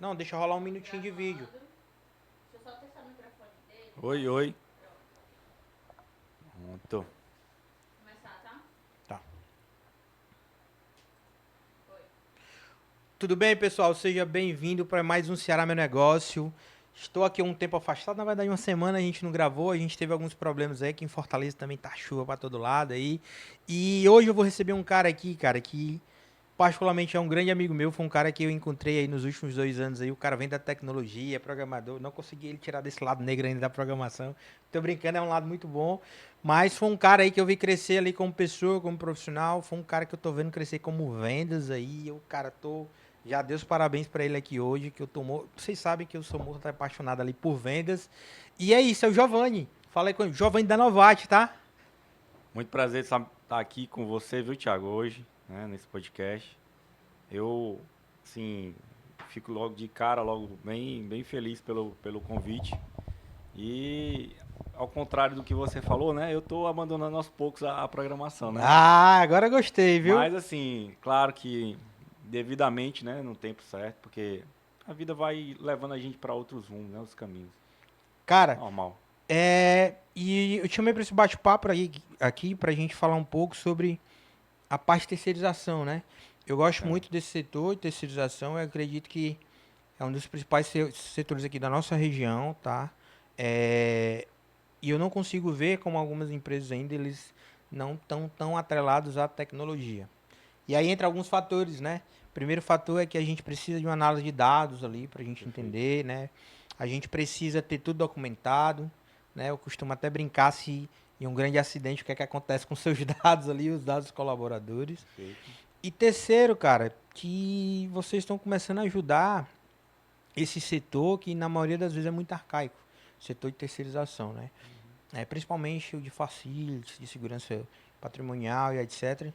Não, deixa rolar um minutinho de vídeo. Deixa eu só testar o microfone dele. Oi, oi. Pronto. Começar, tá? Tá. Oi. Tudo bem, pessoal? Seja bem-vindo para mais um Ceará Meu Negócio. Estou aqui um tempo afastado, na verdade uma semana a gente não gravou, a gente teve alguns problemas aí, que em Fortaleza também tá chuva para todo lado aí. E hoje eu vou receber um cara aqui, cara, que particularmente é um grande amigo meu, foi um cara que eu encontrei aí nos últimos 2 anos aí, o cara vem da tecnologia, é programador, não consegui ele tirar desse lado negro ainda da programação. Tô brincando, é um lado muito bom, mas foi um cara aí que eu vi crescer ali como pessoa, como profissional, foi um cara que eu tô vendo crescer como vendas aí, eu, cara, tô já dei os parabéns pra ele aqui hoje, que eu tô, vocês sabem que eu sou muito apaixonado ali por vendas. E é isso, é o Giovanni. Fala aí com o Giovanni da Novate, tá? Muito prazer estar aqui com você, viu, Thiago, hoje, né, nesse podcast. Eu, assim, fico logo de cara, logo bem feliz pelo convite. E, ao contrário do que você falou, né, eu tô abandonando aos poucos a programação, né? Ah, agora eu gostei, viu? Mas, assim, claro que devidamente, né, no tempo certo, porque a vida vai levando a gente para outros rumos, né, outros caminhos. Cara, Normal. e eu te chamei para esse bate-papo aqui pra gente falar um pouco sobre a parte de terceirização, né? Eu gosto Certo. muito desse setor de terceirização, eu acredito que é um dos principais setores aqui da nossa região, tá? E eu não consigo ver como algumas empresas ainda eles não estão tão atrelados à tecnologia. E aí entra alguns fatores, né? O primeiro fator é que a gente precisa de uma análise de dados ali para a gente Perfeito. entender, né? A gente precisa ter tudo documentado, né? Eu costumo até brincar se em um grande acidente o que é que acontece com seus dados ali, os dados dos colaboradores. Perfeito. E terceiro, cara, que vocês estão começando a ajudar esse setor que na maioria das vezes é muito arcaico, setor de terceirização, né? Principalmente o de facilities, de segurança patrimonial e etc.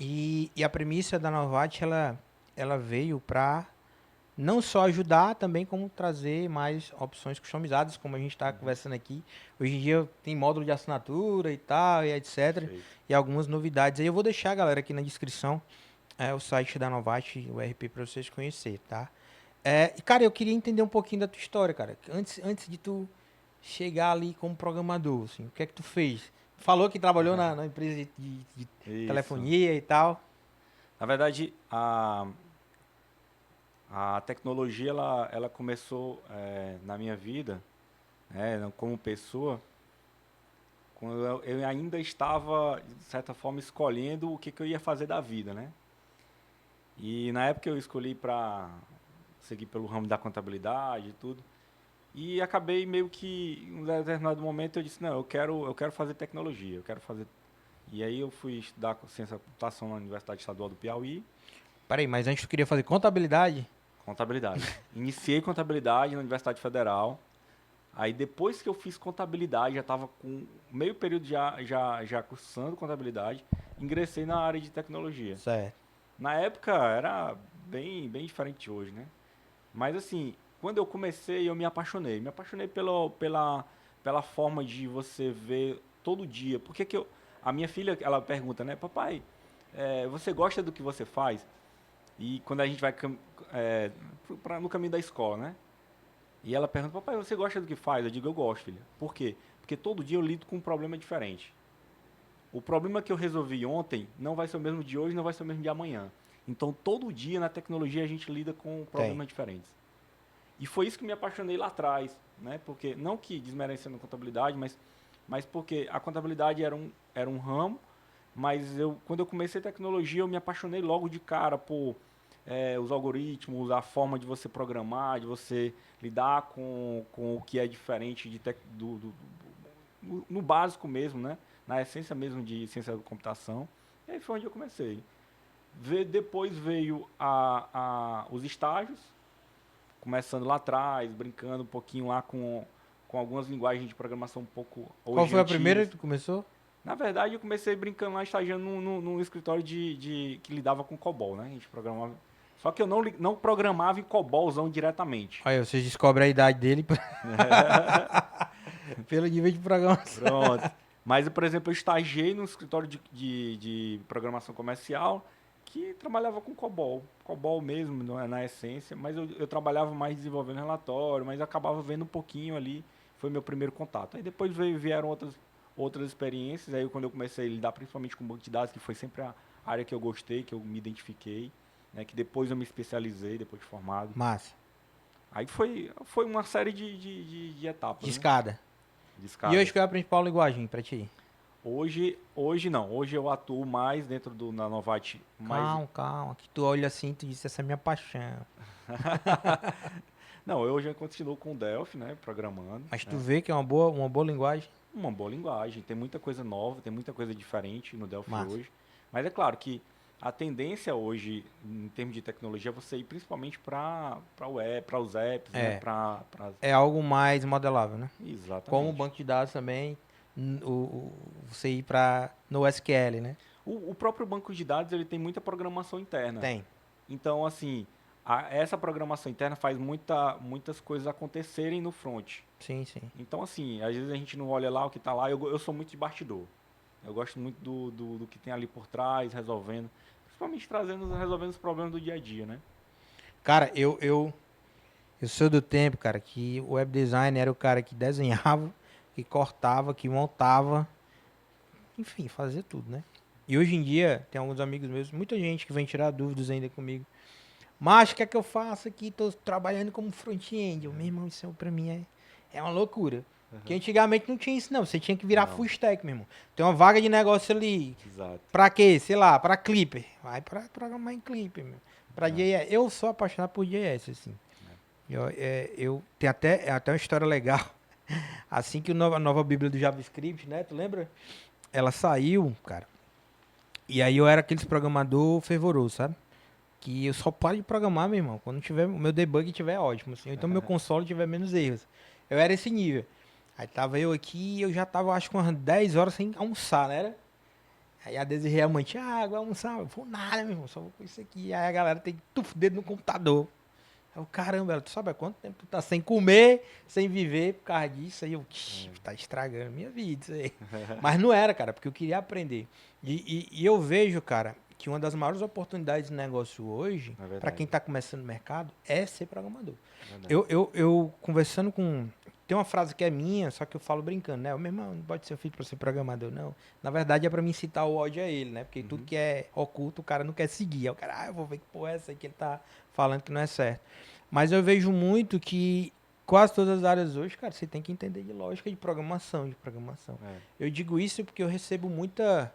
E a premissa da Novat, ela veio para não só ajudar, também como trazer mais opções customizadas, como a gente está conversando aqui. Hoje em dia tem módulo de assinatura e tal, e etc. Perfeito. E algumas novidades. Aí eu vou deixar, galera, aqui na descrição o site da Novat, o RP, para vocês conhecerem, tá? E, cara, eu queria entender um pouquinho da tua história, cara. Antes de tu chegar ali como programador, assim, o que é que tu fez? Falou que trabalhou na empresa de Isso. telefonia e tal. Na verdade, a tecnologia ela começou na minha vida, né, como pessoa, quando eu ainda estava, de certa forma, escolhendo o que eu ia fazer da vida, né? E na época eu escolhi para seguir pelo ramo da contabilidade e tudo. E acabei meio que, em um determinado momento, eu disse, não, eu quero fazer tecnologia, eu quero fazer. E aí eu fui estudar ciência da computação na Universidade Estadual do Piauí. Peraí, mas antes tu queria fazer contabilidade? Contabilidade. Iniciei contabilidade na Universidade Federal. Aí depois que eu fiz contabilidade, já estava com meio período já cursando contabilidade, ingressei na área de tecnologia. Certo. Na época era bem diferente de hoje, né? Mas assim, quando eu comecei, eu me apaixonei. Me apaixonei pela forma de você ver todo dia. Porque que eu, a minha filha, ela pergunta, né? Papai, você gosta do que você faz? E quando a gente vai no caminho da escola, né? E ela pergunta, papai, você gosta do que faz? Eu digo, eu gosto, filha. Por quê? Porque todo dia eu lido com um problema diferente. O problema que eu resolvi ontem não vai ser o mesmo de hoje, não vai ser o mesmo de amanhã. Então, todo dia na tecnologia a gente lida com Tem. problemas diferentes. E foi isso que me apaixonei lá atrás, né? Porque, não que desmerecendo a contabilidade, mas porque a contabilidade era um ramo, mas quando eu comecei tecnologia, eu me apaixonei logo de cara por os algoritmos, a forma de você programar, de você lidar com o que é diferente no básico mesmo, né? Na essência mesmo de ciência da computação. E aí foi onde eu comecei. Depois veio os estágios, começando lá atrás, brincando um pouquinho lá com algumas linguagens de programação um pouco Qual hoje foi a primeira antigas. que tu começou? Na verdade, eu comecei brincando lá, estagiando num escritório que lidava com COBOL, né? A gente programava. Só que eu não programava em COBOLzão diretamente. Aí vocês descobrem a idade dele pelo nível de programação. Pronto. Mas, por exemplo, eu estagiei num escritório de programação comercial que trabalhava com COBOL mesmo, na essência, mas eu trabalhava mais desenvolvendo relatório, mas acabava vendo um pouquinho ali, foi meu primeiro contato. Aí depois vieram outras experiências, aí quando eu comecei a lidar principalmente com banco de dados, que foi sempre a área que eu gostei, que eu me identifiquei, né, que depois eu me especializei, depois de formado. Massa. Aí foi uma série de etapas, De né? escada. De E hoje escadas. qual é a principal linguagem pra ti? Hoje não. Hoje eu atuo mais dentro na Novat, mais. Calma, que tu olha assim e tu diz, essa é a minha paixão. Não, eu hoje continuo com o Delphi, né, programando, Mas tu né? vê que é uma boa linguagem. Uma boa linguagem, tem muita coisa nova, tem muita coisa diferente no Delphi Massa. hoje. Mas é claro que a tendência hoje, em termos de tecnologia, é você ir principalmente para web, para os apps, né, É, para é algo mais modelável, né? Como o exatamente. banco de dados também, você ir para no SQL, né? O próprio banco de dados ele tem muita programação interna. Tem. Então, assim, essa programação interna faz muitas coisas acontecerem no front. Sim, sim. Então, assim, às vezes a gente não olha lá o que está lá. Eu sou muito de bastidor. Eu gosto muito do que tem ali por trás, resolvendo. Principalmente resolvendo os problemas do dia a dia, né? Cara, eu sou do tempo, cara, que o web design era o cara que desenhava, que cortava, que montava, enfim, fazia tudo, né? E hoje em dia, tem alguns amigos meus, muita gente que vem tirar dúvidas ainda comigo. Mas o que é que eu faço aqui? Tô trabalhando como front-end. Meu irmão, isso pra mim é uma loucura. Porque antigamente não tinha isso, não. Você tinha que virar Não, full stack, meu irmão. Tem uma vaga de negócio ali. exato. Pra quê? Sei lá, pra Clipper. Vai pra programar em Clipper, meu. Pra É, JS. Eu sou apaixonado por JS, assim. Eu tem até uma história legal. Assim que a nova Bíblia do JavaScript, né? Tu lembra? Ela saiu, cara. E aí eu era aqueles programador fervoroso, sabe? Que eu só paro de programar, meu irmão, quando tiver, o meu debug tiver ótimo, assim, ou então meu console tiver menos erros. Eu era esse nível. Aí tava eu aqui e eu já tava, acho que umas 10 horas sem almoçar, né? Aí a Desirê, a mãe, Thiago, vai almoçar? Eu vou nada, meu irmão, só vou com isso aqui. Aí a galera tem tuf, dedo no computador. Aí eu, caramba, ela, tu sabe há quanto tempo tu tá sem comer, sem viver por causa disso? Aí eu, tá estragando minha vida isso aí. Mas não era, cara, porque eu queria aprender. E eu vejo, cara, que uma das maiores oportunidades de negócio hoje, é para quem verdade. tá começando no mercado, é ser programador. É verdade. Eu conversando com. Tem uma frase que é minha, só que eu falo brincando, né? O meu irmão não pode ser feito pra ser programador, não. Na verdade é pra me incitar o ódio a ele, né? Porque tudo Uhum. que é oculto, o cara não quer seguir. Aí o cara, eu vou ver que porra é essa aí que ele tá falando que não é certo. Mas eu vejo muito que quase todas as áreas hoje, cara, você tem que entender de lógica de programação, de programação. É. Eu digo isso porque eu recebo muita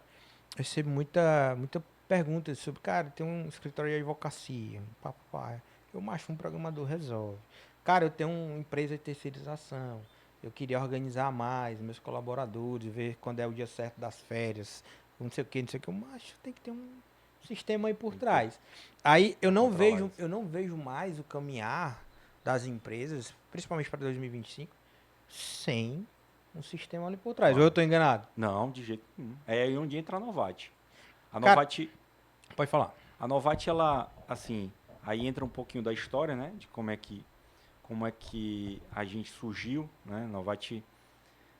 pergunta sobre, cara, tem um escritório de advocacia, papai. Eu macho um programador resolve. Cara, eu tenho uma empresa de terceirização. Eu queria organizar mais meus colaboradores, ver quando é o dia certo das férias, não sei o que, não sei o que. Eu macho, tem que ter um sistema aí por Tem que ter trás. Aí pra controlar isso. eu não vejo mais o caminhar das empresas, principalmente para 2025, sem um sistema ali por trás. Ou eu Claro. tô enganado? Não, de jeito nenhum. É aí onde entra a Novat. A Cara, Novat, pode falar. a Novat, ela, assim, aí entra um pouquinho da história, né? De como é que a gente surgiu, né? Novat,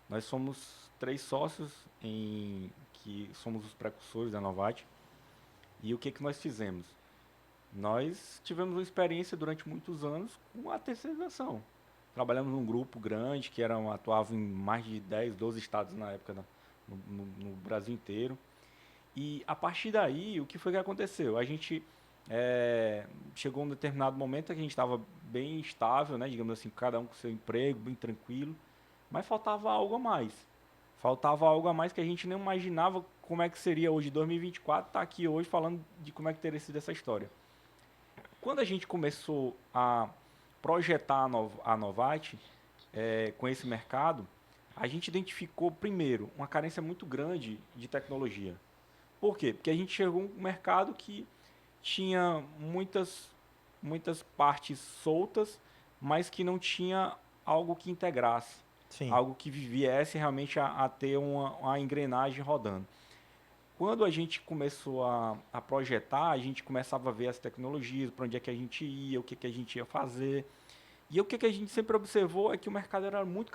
nós somos 3 sócios que somos os precursores da Novat. E o que que nós fizemos? Nós tivemos uma experiência durante muitos anos com a terceirização. Trabalhamos num grupo grande que atuava em mais de 10, 12 estados na época, no Brasil inteiro. E a partir daí, o que foi que aconteceu? A gente chegou um determinado momento que a gente estava bem estável, né? Digamos assim, cada um com seu emprego, bem tranquilo, mas faltava algo a mais. Faltava algo a mais que a gente nem imaginava como é que seria hoje, 2024, tá aqui hoje falando de como é que teria sido essa história. Quando a gente começou a projetar a Novat com esse mercado, a gente identificou, primeiro, uma carência muito grande de tecnologia. Por quê? Porque a gente chegou a um mercado que tinha muitas partes soltas, mas que não tinha algo que integrasse, Sim. algo que viesse realmente a ter uma engrenagem rodando. Quando a gente começou a projetar, a gente começava a ver as tecnologias, para onde é que a gente ia, o que, que a gente ia fazer. E o que, que a gente sempre observou é que o mercado era muito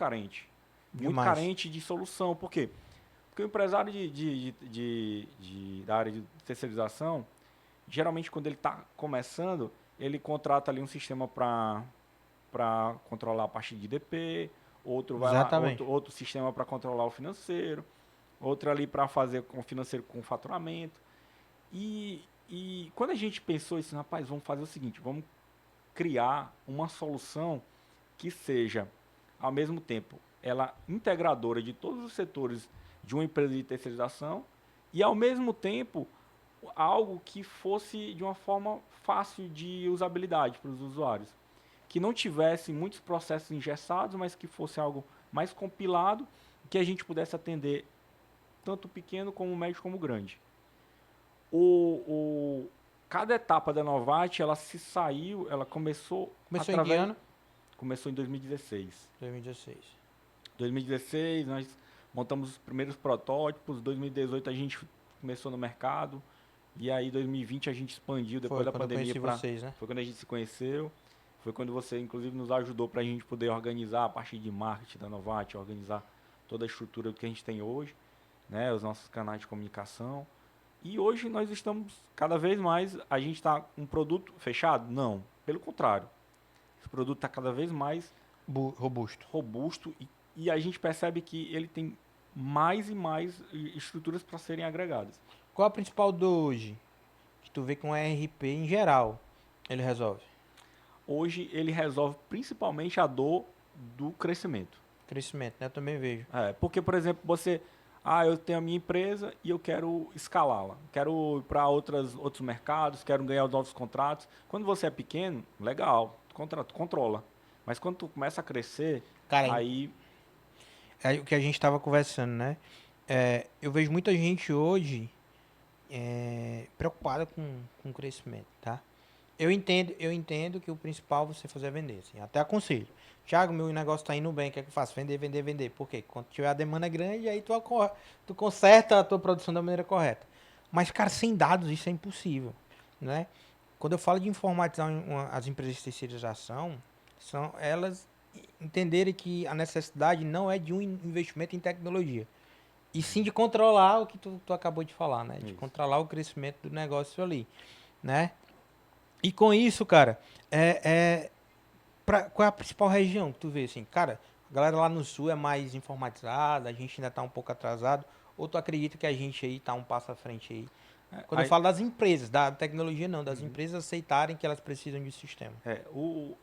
Demais. carente de solução. Por quê? Porque o empresário da área de terceirização, geralmente quando ele está começando, ele contrata ali um sistema para controlar a parte de DP, outro vai lá, Exatamente. outro sistema para controlar o financeiro, outro ali para fazer com o financeiro com faturamento. E quando a gente pensou isso, rapaz, vamos fazer o seguinte, vamos criar uma solução que seja, ao mesmo tempo, ela integradora de todos os setores de uma empresa de terceirização e, ao mesmo tempo, algo que fosse de uma forma fácil de usabilidade para os usuários. Que não tivesse muitos processos engessados, mas que fosse algo mais compilado, que a gente pudesse atender tanto o pequeno como o médio como o grande. Cada etapa da Novat, ela começou Começou em que ano? começou em 2016. 2016. 2016 nós montamos os primeiros protótipos, 2018 a gente começou no mercado e aí 2020 a gente expandiu depois Foi da quando eu pandemia conheci vocês, né? foi quando a gente se conheceu, foi quando você inclusive nos ajudou para a gente poder organizar a parte de marketing da Novat, organizar toda a estrutura que a gente tem hoje, né, os nossos canais de comunicação. E hoje nós estamos cada vez mais, a gente está um produto fechado? Não, pelo contrário. Esse produto está cada vez mais Robusto. robusto e a gente percebe que ele tem mais e mais estruturas para serem agregadas. Qual a principal dor hoje? Que tu vê com o ERP em geral, ele resolve. Hoje ele resolve principalmente a dor do crescimento. Crescimento, né? Eu também vejo. Porque, por exemplo, eu tenho a minha empresa e eu quero escalá-la. Quero ir para outros mercados, quero ganhar novos contratos. Quando você é pequeno, legal, tu controla. Mas quando tu começa a crescer, Cara, aí é o que a gente estava conversando, né? Eu vejo muita gente hoje preocupada com o crescimento, tá? Eu entendo que o principal você fazer é vender, assim, até aconselho. Thiago, meu negócio tá indo bem, o que é que eu faço? Vender, vender, vender. Por quê? Quando tiver a demanda grande, aí tu conserta a tua produção da maneira correta. Mas, cara, sem dados isso é impossível, né? Quando eu falo de informatizar as empresas de terceirização, são elas entenderem que a necessidade não é de um investimento em tecnologia, e sim de controlar o que tu acabou de falar, né? De isso. controlar o crescimento do negócio ali, né? E com isso, cara, qual é a principal região que tu vê, assim? Cara, a galera lá no sul é mais informatizada, a gente ainda tá um pouco atrasado, ou tu acredita que a gente aí tá um passo à frente aí? Quando eu Aí, falo das empresas, da tecnologia não, das uhum. empresas aceitarem que elas precisam de um sistema.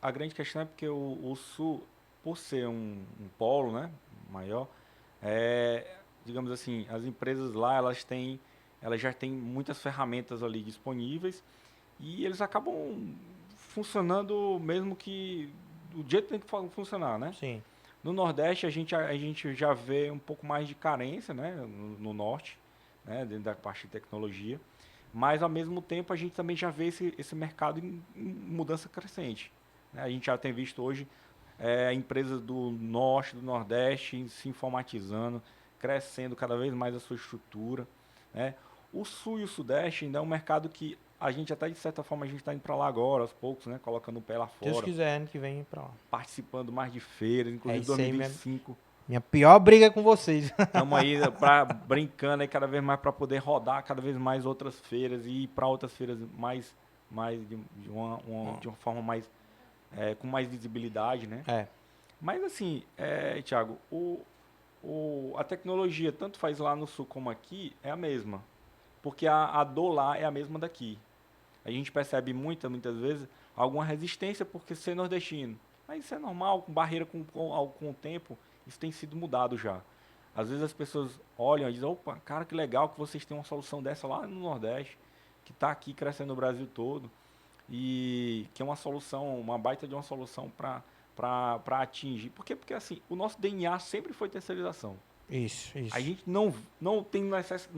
A grande questão é porque o Sul, por ser um polo, né, maior, digamos assim, as empresas lá, elas já têm muitas ferramentas ali disponíveis e eles acabam funcionando mesmo que do jeito que tem que funcionar, né? Sim. No Nordeste a gente já vê um pouco mais de carência, né, no Norte, né, dentro da parte de tecnologia. Mas, ao mesmo tempo, a gente também já vê esse mercado em mudança crescente, né? A gente já tem visto hoje empresas do Norte, do Nordeste se informatizando, crescendo cada vez mais a sua estrutura, né? O Sul e o Sudeste ainda é um mercado que a gente até, de certa forma, a gente está indo para lá agora, aos poucos, né? Colocando o pé lá Deus fora, quiser, ano que vem pra lá. participando mais de feiras, É inclusive isso aí, minha, 2025. minha pior briga é com vocês. Estamos aí brincando aí cada vez mais para poder rodar cada vez mais outras feiras e ir para outras feiras mais de uma forma mais com mais visibilidade, né? É, Mas assim, Thiago, a tecnologia, tanto faz lá no sul como aqui, é a mesma. Porque a dor lá é a mesma daqui. A gente percebe muitas vezes alguma resistência porque ser nordestino. Mas isso é normal, com barreira com o tempo, isso tem sido mudado já. Às vezes as pessoas olham e dizem, opa, cara, que legal que vocês têm uma solução dessa lá no Nordeste, que está aqui crescendo no Brasil todo, e que é uma solução, uma baita de uma solução para atingir. Por quê? Porque assim, o nosso DNA sempre foi terceirização. isso, A isso. gente não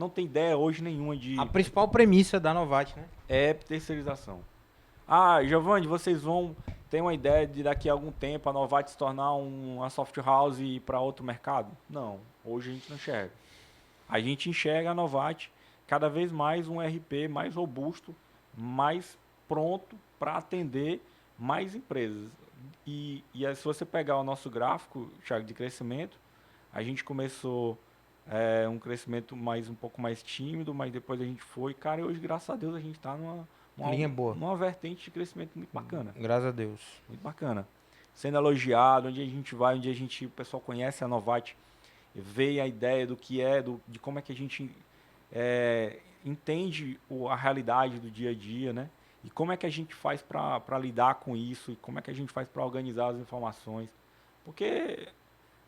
tem ideia hoje nenhuma A de principal premissa da Novat, né? terceirização. Ah, Giovanni, vocês vão ter uma ideia de daqui a algum tempo a Novartis se tornar uma soft house e ir para outro mercado? Não, hoje a gente não enxerga. A gente enxerga a Novartis cada vez mais um RP mais robusto, mais pronto para atender mais empresas. E se você pegar o nosso gráfico, Thiago, de crescimento, a gente começou um crescimento um pouco mais tímido, mas depois a gente foi. Cara, e hoje, graças a Deus, a gente está Linha boa. uma vertente de crescimento muito bacana. Graças a Deus. Muito bacana. Sendo elogiado, onde a gente vai, o pessoal conhece a Novate, vê a ideia do que é, de como é que a gente entende a realidade do dia a dia, né? E como é que a gente faz para lidar com isso, e como é que a gente faz para organizar as informações. Porque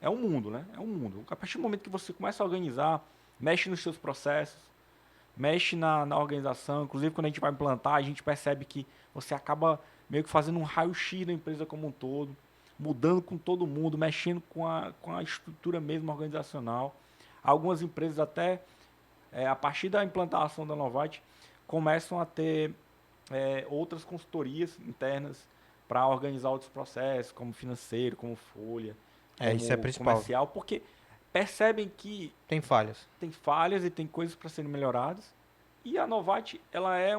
é um mundo, né? É um mundo. A partir do momento que você começa a organizar, mexe nos seus processos, mexe na organização, inclusive quando a gente vai implantar, a gente percebe que você acaba meio que fazendo um raio-x da empresa como um todo, mudando com todo mundo, mexendo com a estrutura mesmo organizacional. Algumas empresas até, a partir da implantação da Novate, começam a ter outras consultorias internas para organizar outros processos, como financeiro, como folha, Isso é como principal. comercial, porque percebem que Tem falhas. tem falhas e tem coisas para serem melhoradas. E a Novate, ela é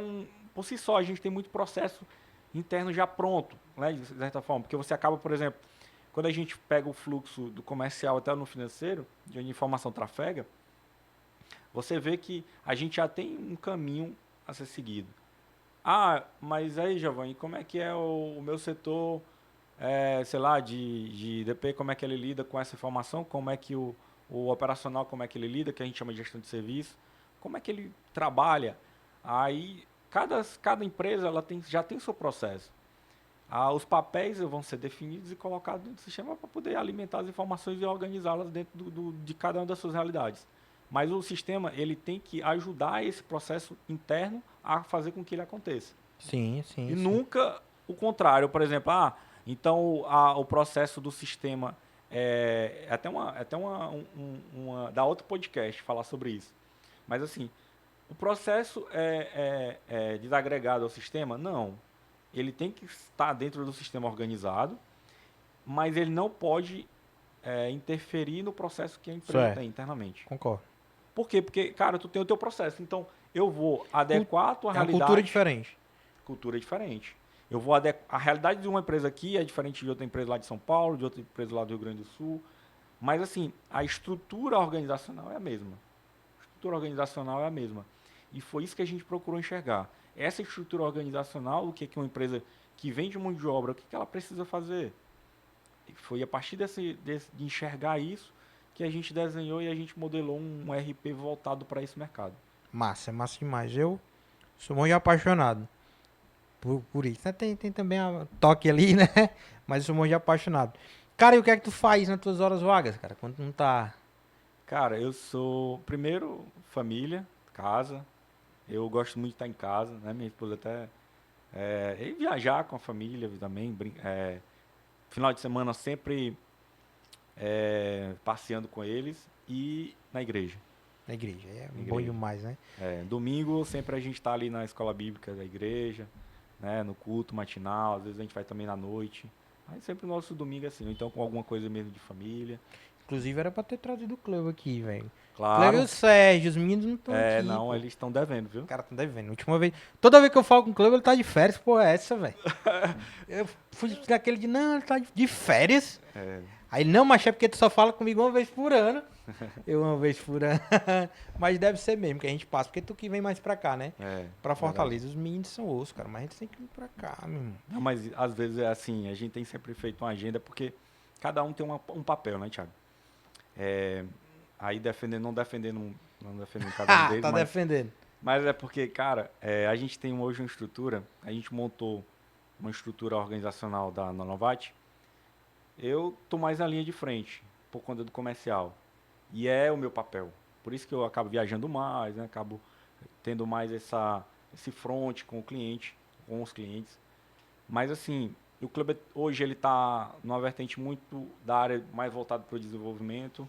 por si só, a gente tem muito processo interno já pronto, né, de certa forma. Porque você acaba, por exemplo, quando a gente pega o fluxo do comercial até no financeiro, de onde a informação trafega, você vê que a gente já tem um caminho a ser seguido. Ah, mas aí, Giovanni, como é que é o meu setor, sei lá, de DP, como é que ele lida com essa informação? Como é que o operacional, como é que ele lida, que a gente chama de gestão de serviço? Como é que ele trabalha? Aí, cada empresa já tem o seu processo. Os papéis vão ser definidos e colocados no sistema para poder alimentar as informações e organizá-las dentro de cada uma das suas realidades. Mas o sistema ele tem que ajudar esse processo interno a fazer com que ele aconteça. Sim. E nunca o contrário. Por exemplo, então o processo do sistema da outro podcast falar sobre isso. Mas assim, o processo é desagregado ao sistema? Não. Ele tem que estar dentro do sistema organizado, mas ele não pode interferir no processo que a empresa tem internamente. Concordo. Por quê? Porque, cara, tu tem o teu processo. Então, eu vou adequar a tua realidade. É uma cultura diferente. Cultura diferente. Eu vou a realidade de uma empresa aqui é diferente de outra empresa lá de São Paulo, de outra empresa lá do Rio Grande do Sul. Mas, assim, a estrutura organizacional é a mesma. A estrutura organizacional é a mesma. E foi isso que a gente procurou enxergar. Essa estrutura organizacional, o que uma empresa que vende mão de obra, o que ela precisa fazer? E foi a partir de enxergar isso que a gente desenhou e a gente modelou um RP voltado para esse mercado. Massa demais. Eu sou muito apaixonado por isso. Tem também a toque ali, né? Mas eu sou muito apaixonado. Cara, e o que é que tu faz nas tuas horas vagas, cara? Quando tu não tá... Cara, eu sou, primeiro, família, casa. Eu gosto muito de estar em casa, né? Minha esposa até... e viajar com a família também. Final de semana sempre passeando com eles e na igreja. Na igreja, bom demais, né? Domingo sempre a gente está ali na escola bíblica da igreja, né, no culto matinal, às vezes a gente vai também na noite. Aí sempre o nosso domingo é assim, ou então com alguma coisa mesmo de família. Inclusive era pra ter trazido o Cleo aqui, velho. Claro. Cleo e o Sérgio, os meninos não estão aqui. Não, pô. eles estão devendo, viu? O cara tá devendo. Última vez. Toda vez que eu falo com o Cleo, ele tá de férias, pô, é essa, velho. Eu fui daquele de, não, ele tá de férias. Aí, não, mas é porque tu só fala comigo uma vez por ano. Eu uma vez por ano. Mas deve ser mesmo que a gente passa. Porque tu que vem mais pra cá, né? Pra Fortaleza. Os meninos são osso, cara. Mas a gente tem que vir pra cá, meu irmão. Não, mas às vezes é assim, a gente tem sempre feito uma agenda, porque cada um tem um papel, né, Thiago? Aí não defendendo cada um deles. Tá defendendo. Mas é porque, cara, a gente tem hoje uma estrutura, a gente montou uma estrutura organizacional da Novate. Eu tô mais na linha de frente, por conta do comercial. E é o meu papel. Por isso que eu acabo viajando mais, né? Acabo tendo mais esse front com o cliente, com os clientes. Mas assim, o clube hoje ele está numa vertente muito da área mais voltada para o desenvolvimento.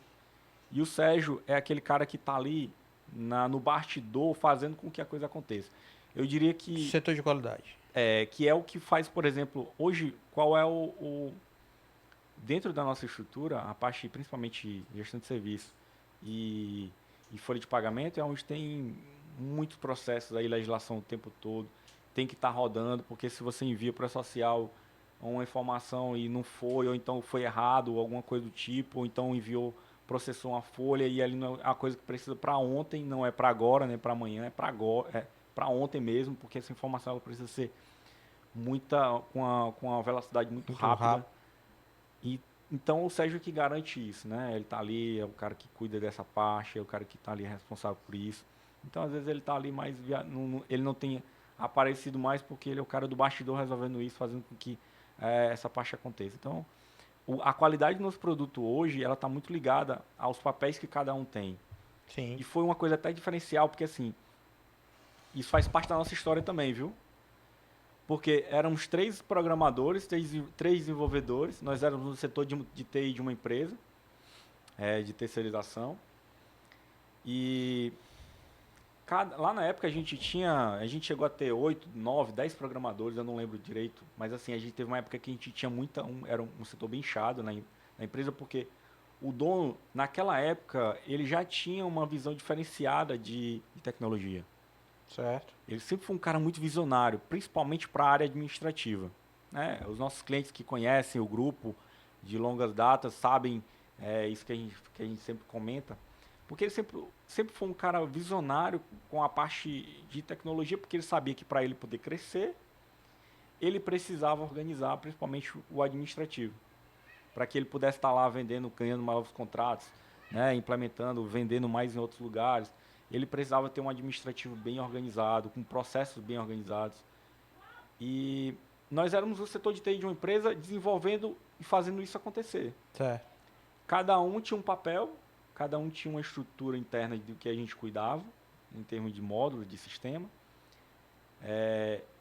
E o Sérgio é aquele cara que está ali no bastidor fazendo com que a coisa aconteça. Eu diria que... Setor de qualidade. Que é o que faz, por exemplo, hoje, qual é dentro da nossa estrutura, a parte principalmente gestão de serviço e folha de pagamento é onde tem muitos processos aí, legislação o tempo todo, tem que estar rodando, porque se você envia para a social uma informação e não foi, ou então foi errado, ou alguma coisa do tipo, ou então processou uma folha e ali não é a coisa que precisa para ontem, não é para agora, nem para amanhã, é para agora, para ontem mesmo, porque essa informação ela precisa ser com uma velocidade muito Muito rápida. rápido. E, então o Sérgio que garante isso, né? Ele está ali, é o cara que cuida dessa parte, é o cara que está ali responsável por isso. Então às vezes ele está ali mais, ele não tem aparecido mais porque ele é o cara do bastidor resolvendo isso, fazendo com que essa parte aconteça. Então a qualidade do nosso produto hoje, ela está muito ligada aos papéis que cada um tem. Sim. E foi uma coisa até diferencial, porque assim, isso faz parte da nossa história também, viu? Porque éramos 3 programadores, 3 desenvolvedores, nós éramos no setor de TI de uma empresa, de terceirização. E lá na época a gente chegou a ter 8, 9, 10 programadores, eu não lembro direito, mas assim, a gente teve uma época que a gente tinha era um setor bem inchado na empresa, porque o dono, naquela época, ele já tinha uma visão diferenciada de tecnologia. Certo. Ele sempre foi um cara muito visionário, principalmente para a área administrativa, né? Os nossos clientes que conhecem o grupo de longas datas sabem isso que a gente sempre comenta, porque ele sempre foi um cara visionário com a parte de tecnologia, porque ele sabia que para ele poder crescer, ele precisava organizar principalmente o administrativo, para que ele pudesse estar lá vendendo, ganhando novos contratos, né? Implementando, vendendo mais em outros lugares. Ele precisava ter um administrativo bem organizado, com processos bem organizados. E nós éramos o setor de TI de uma empresa desenvolvendo e fazendo isso acontecer. Certo. Cada um tinha um papel, cada um tinha uma estrutura interna do que a gente cuidava, em termos de módulo, de sistema.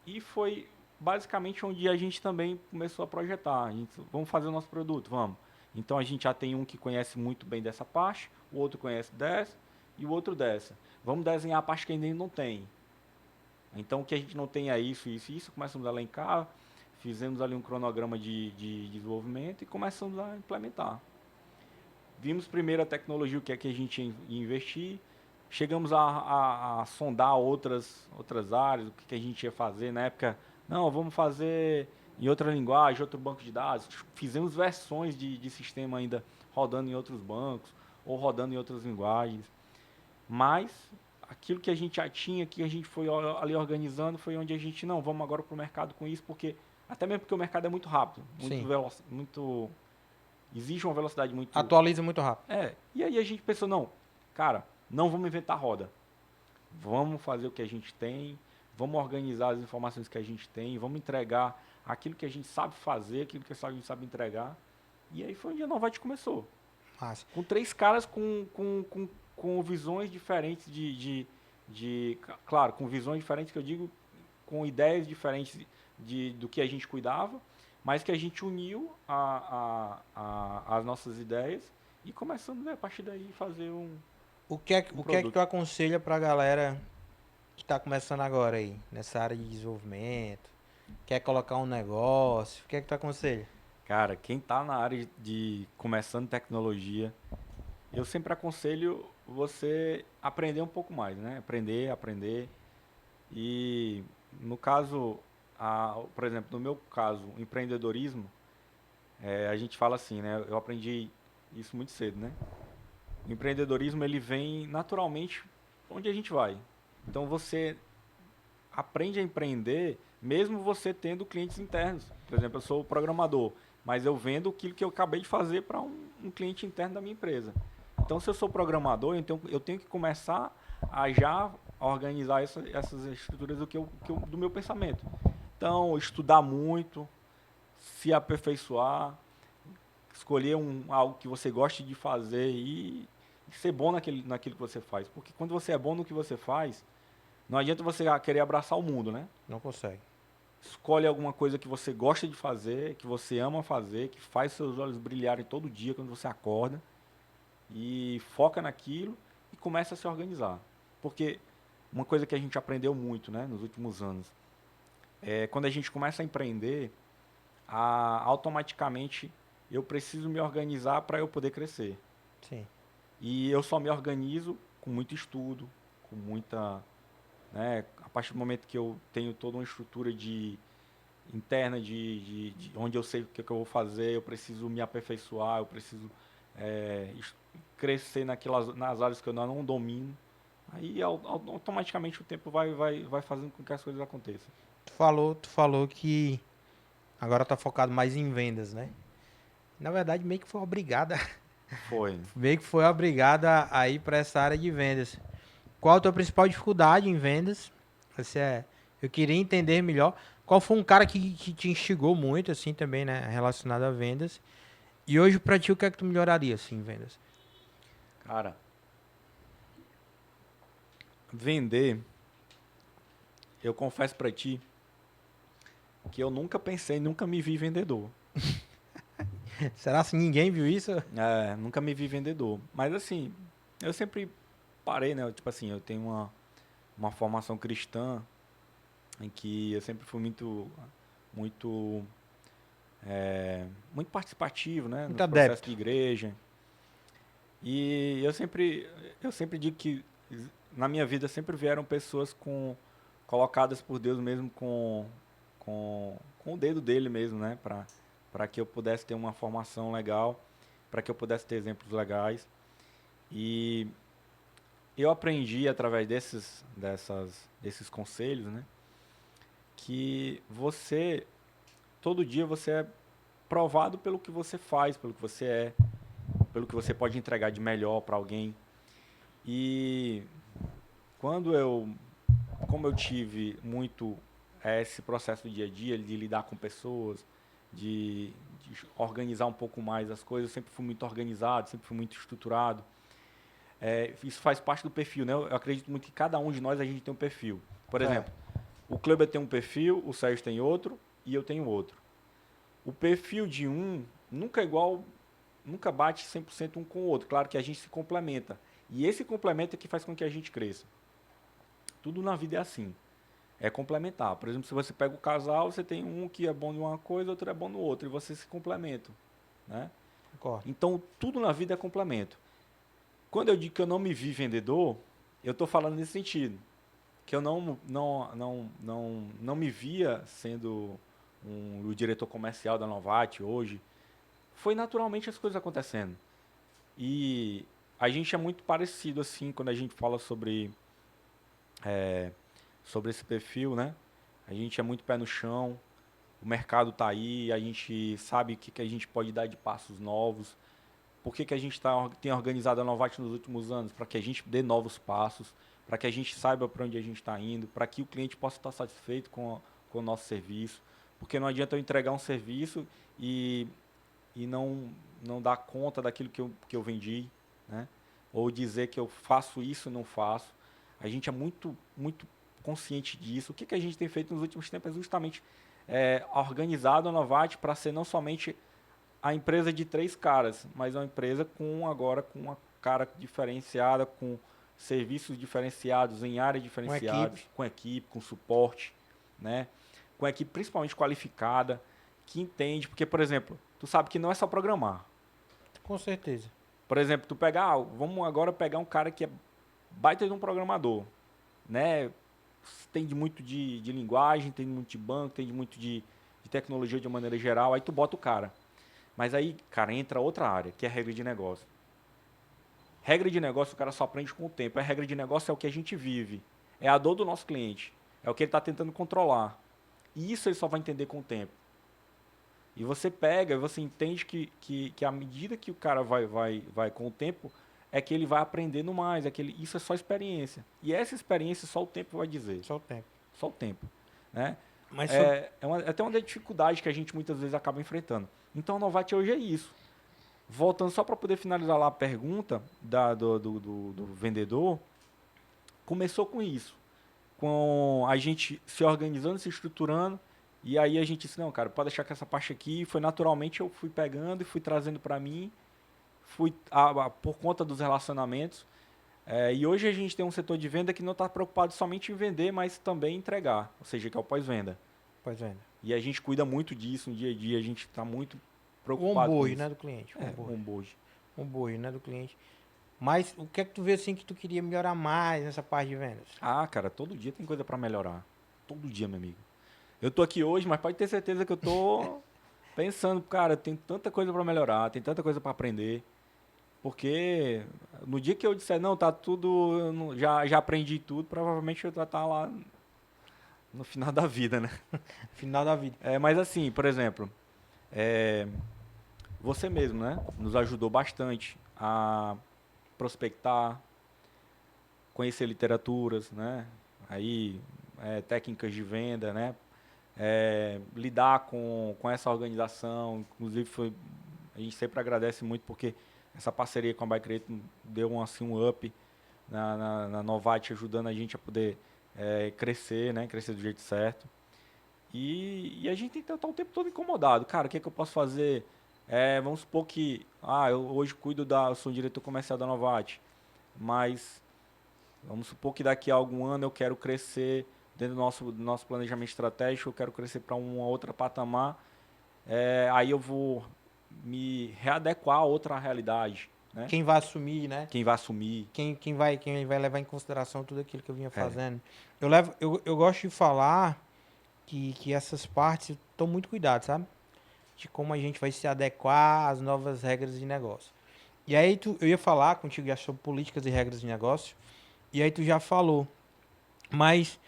E foi basicamente onde a gente também começou a projetar. Vamos fazer o nosso produto, vamos. Então a gente já tem um que conhece muito bem dessa parte, o outro conhece dessa e o outro dessa. Vamos desenhar a parte que ainda não tem. Então o que a gente não tem é isso, isso e isso. Começamos a elencar, fizemos ali um cronograma de desenvolvimento e começamos a implementar. Vimos primeiro a tecnologia, o que é que a gente ia investir. Chegamos a sondar outras áreas, o que a gente ia fazer. Na época, não, vamos fazer em outra linguagem, outro banco de dados. Fizemos versões de sistema ainda rodando em outros bancos ou rodando em outras linguagens. Mas aquilo que a gente já tinha, que a gente foi ali organizando, foi onde a gente, não, vamos agora para o mercado com isso, porque até mesmo porque o mercado é muito rápido, muito Sim. veloz, exige uma velocidade muito. Atualiza muito rápido. E aí a gente pensou, não, cara, não vamos inventar roda. Vamos fazer o que a gente tem, vamos organizar as informações que a gente tem, vamos entregar aquilo que a gente sabe fazer, aquilo que a gente sabe entregar. E aí foi onde a Novate começou. Massa. Com 3 caras com visões diferentes claro, com visões diferentes que eu digo, com ideias diferentes do que a gente cuidava, mas que a gente uniu as nossas ideias e começamos, a partir daí, fazer O que é que produto. tu aconselha pra galera que tá começando agora aí, nessa área de desenvolvimento? Quer colocar um negócio? O que é que tu aconselha? Cara, quem está na área de começando tecnologia, eu sempre aconselho você aprender um pouco mais, né? Aprender. E no caso, por exemplo, no meu caso, o empreendedorismo, a gente fala assim, né? Eu aprendi isso muito cedo, né? O empreendedorismo ele vem naturalmente onde a gente vai. Então você aprende a empreender mesmo você tendo clientes internos. Por exemplo, eu sou programador, mas eu vendo aquilo que eu acabei de fazer para um cliente interno da minha empresa. Então, se eu sou programador, então eu tenho que começar a já organizar essas estruturas do meu pensamento. Então, estudar muito, se aperfeiçoar, escolher algo que você goste de fazer e ser bom naquilo que você faz. Porque quando você é bom no que você faz, não adianta você querer abraçar o mundo, né? Não consegue. Escolhe alguma coisa que você gosta de fazer, que você ama fazer, que faz seus olhos brilharem todo dia quando você acorda e foca naquilo e começa a se organizar. Porque uma coisa que a gente aprendeu muito, né, nos últimos anos, quando a gente começa a empreender, automaticamente eu preciso me organizar para eu poder crescer. Sim. E eu só me organizo com muito estudo, com muita, né, a partir do momento que eu tenho toda uma estrutura interna de onde eu sei o que eu vou fazer, eu preciso me aperfeiçoar, eu preciso crescer nas áreas que eu não domino. Aí automaticamente o tempo vai fazendo com que as coisas aconteçam. Tu falou que agora tá focado mais em vendas, né? Na verdade, meio que foi obrigada, Foi. meio que foi obrigada a ir para essa área de vendas. Qual a tua principal dificuldade em vendas? Eu queria entender melhor. Qual foi um cara que te instigou muito, assim, também, né? Relacionado a vendas. E hoje, pra ti, o que é que tu melhoraria, assim, em vendas? Cara, vender, eu confesso pra ti que eu nunca pensei, nunca me vi vendedor. Será que ninguém viu isso? Nunca me vi vendedor. Mas assim, eu sempre parei, né? Tipo assim, eu tenho uma formação cristã em que eu sempre fui muito, muito participativo, né? Muito Nos processos adepto. de igreja. E eu sempre digo que na minha vida sempre vieram pessoas colocadas por Deus mesmo com o dedo dele mesmo, né? Para que eu pudesse ter uma formação legal, para que eu pudesse ter exemplos legais. E eu aprendi através desses conselhos, né? Que todo dia você é provado pelo que você faz, pelo que você é, pelo que você pode entregar de melhor para alguém. E quando como eu tive muito esse processo do dia a dia, de lidar com pessoas, de organizar um pouco mais as coisas, eu sempre fui muito organizado, sempre fui muito estruturado. Isso faz parte do perfil, né? Eu acredito muito que cada um de nós a gente tem um perfil. Por É, exemplo, o Kleber tem um perfil, o Sérgio tem outro e eu tenho outro. O perfil de um nunca é igual, nunca bate 100% um com o outro. Claro que a gente se complementa. E esse complemento é que faz com que a gente cresça. Tudo na vida é assim. É complementar. Por exemplo, se você pega o casal, você tem um que é bom em uma coisa, outro é bom no outro, e vocês se complementam, né? concordo. Então, tudo na vida é complemento. Quando eu digo que eu não me vi vendedor, eu estou falando nesse sentido, que eu não me via sendo o diretor comercial da Novate hoje. Foi naturalmente as coisas acontecendo. E a gente é muito parecido assim quando a gente fala sobre esse perfil, né? A gente é muito pé no chão, o mercado está aí, a gente sabe o que a gente pode dar de passos novos, por que a gente tem organizado a Novate nos últimos anos, para que a gente dê novos passos, para que a gente saiba para onde a gente está indo, para que o cliente possa estar satisfeito com o nosso serviço, porque não adianta eu entregar um serviço e, e não dar conta daquilo que eu vendi, né? Ou dizer que eu faço isso e não faço. A gente é muito consciente disso. O que a gente tem feito nos últimos tempos é justamente organizado a Novate para ser não somente a empresa de três caras, mas uma empresa agora com uma cara diferenciada, com serviços diferenciados, em áreas Com diferenciadas, equipe. com equipe, com suporte, né? Com equipe principalmente qualificada, que entende, porque, por exemplo, tu sabe que não é só programar. Com certeza. Por exemplo, vamos agora pegar um cara que é baita de um programador, né? Tem muito de linguagem, tem muito de banco, tem muito de tecnologia de uma maneira geral, aí tu bota o cara. Mas aí, cara, entra outra área, que é a regra de negócio. Regra de negócio o cara só aprende com o tempo. A regra de negócio é o que a gente vive. É a dor do nosso cliente. É o que ele está tentando controlar. E isso ele só vai entender com o tempo. E você pega, você entende que à medida que o cara vai com o tempo, é que ele vai aprendendo mais. Isso é só experiência. E essa experiência só o tempo vai dizer. Só o tempo. Só o tempo. Né? Mas sobre. É até uma dificuldade que a gente muitas vezes acaba enfrentando. Então, a Novate hoje é isso. Voltando só para poder finalizar lá a pergunta do vendedor, começou com isso. Com a gente se organizando, se estruturando, e aí a gente disse, não, cara, pode deixar que essa parte aqui, foi naturalmente, eu fui pegando e fui trazendo para mim, por conta dos relacionamentos, e hoje a gente tem um setor de venda que não está preocupado somente em vender, mas também em entregar, ou seja, que é o pós-venda. Pois é. E a gente cuida muito disso no dia a dia, a gente está muito O preocupado com onboard, isso. né, do cliente. O O onboard. onboard. O onboard, né, do cliente. Mas o que é que tu vê assim que tu queria melhorar mais nessa parte de vendas? Ah, cara, todo dia tem coisa para melhorar. Todo dia, meu amigo. Eu tô aqui hoje, mas pode ter certeza que eu tô pensando, cara, tem tanta coisa para melhorar, tem tanta coisa para aprender. Porque no dia que eu disser, não, tá tudo, já aprendi tudo, provavelmente eu vou estar lá no final da vida, né? Final da vida. Mas assim, por exemplo, é, você mesmo, né? Nos ajudou bastante a prospectar, conhecer literaturas, né? Aí, técnicas de venda, né? Lidar com essa organização, inclusive a gente sempre agradece muito porque essa parceria com a Bike Create deu assim, um up na Novate, ajudando a gente a poder crescer, né? Crescer do jeito certo. E a gente tem que estar o tempo todo incomodado. Cara, o que é que eu posso fazer? Vamos supor que, eu hoje eu sou diretor comercial da Novate, mas vamos supor que daqui a algum ano eu quero crescer dentro do nosso planejamento estratégico, eu quero crescer para uma outra patamar, aí eu vou me readequar a outra realidade, né? Quem vai assumir, né? Quem vai assumir. Quem vai levar em consideração tudo aquilo que eu vinha É. fazendo. Eu gosto de falar que essas partes estão muito cuidado, sabe? De como a gente vai se adequar às novas regras de negócio. E aí eu ia falar contigo já sobre políticas e regras de negócio, e aí tu já falou. Mas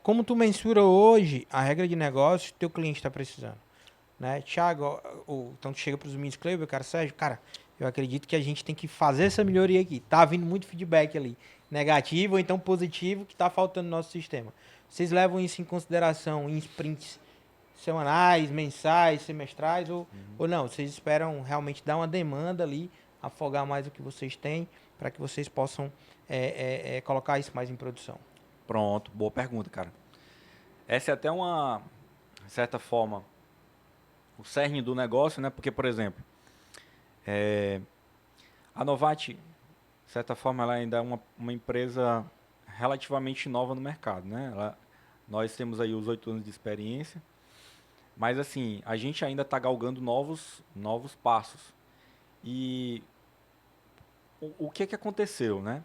como tu mensura hoje a regra de negócio que teu cliente está precisando? Né? Thiago, então tu chega para os meninos, Kleber, cara, Sérgio, cara, eu acredito que a gente tem que fazer essa melhoria aqui. Tá vindo muito feedback ali, negativo ou então positivo, que tá faltando no nosso sistema. Vocês levam isso em consideração em sprints semanais, mensais, semestrais ou não? Vocês esperam realmente dar uma demanda ali, afogar mais o que vocês têm, para que vocês possam colocar isso mais em produção? Pronto, boa pergunta, cara. Essa é até uma, de certa forma, o cerne do negócio, né? Porque, por exemplo, a Novate, de certa forma, ela ainda é uma empresa relativamente nova no mercado, né? Nós temos aí os 8 anos de experiência, mas assim, a gente ainda está galgando novos passos. E o que aconteceu, né?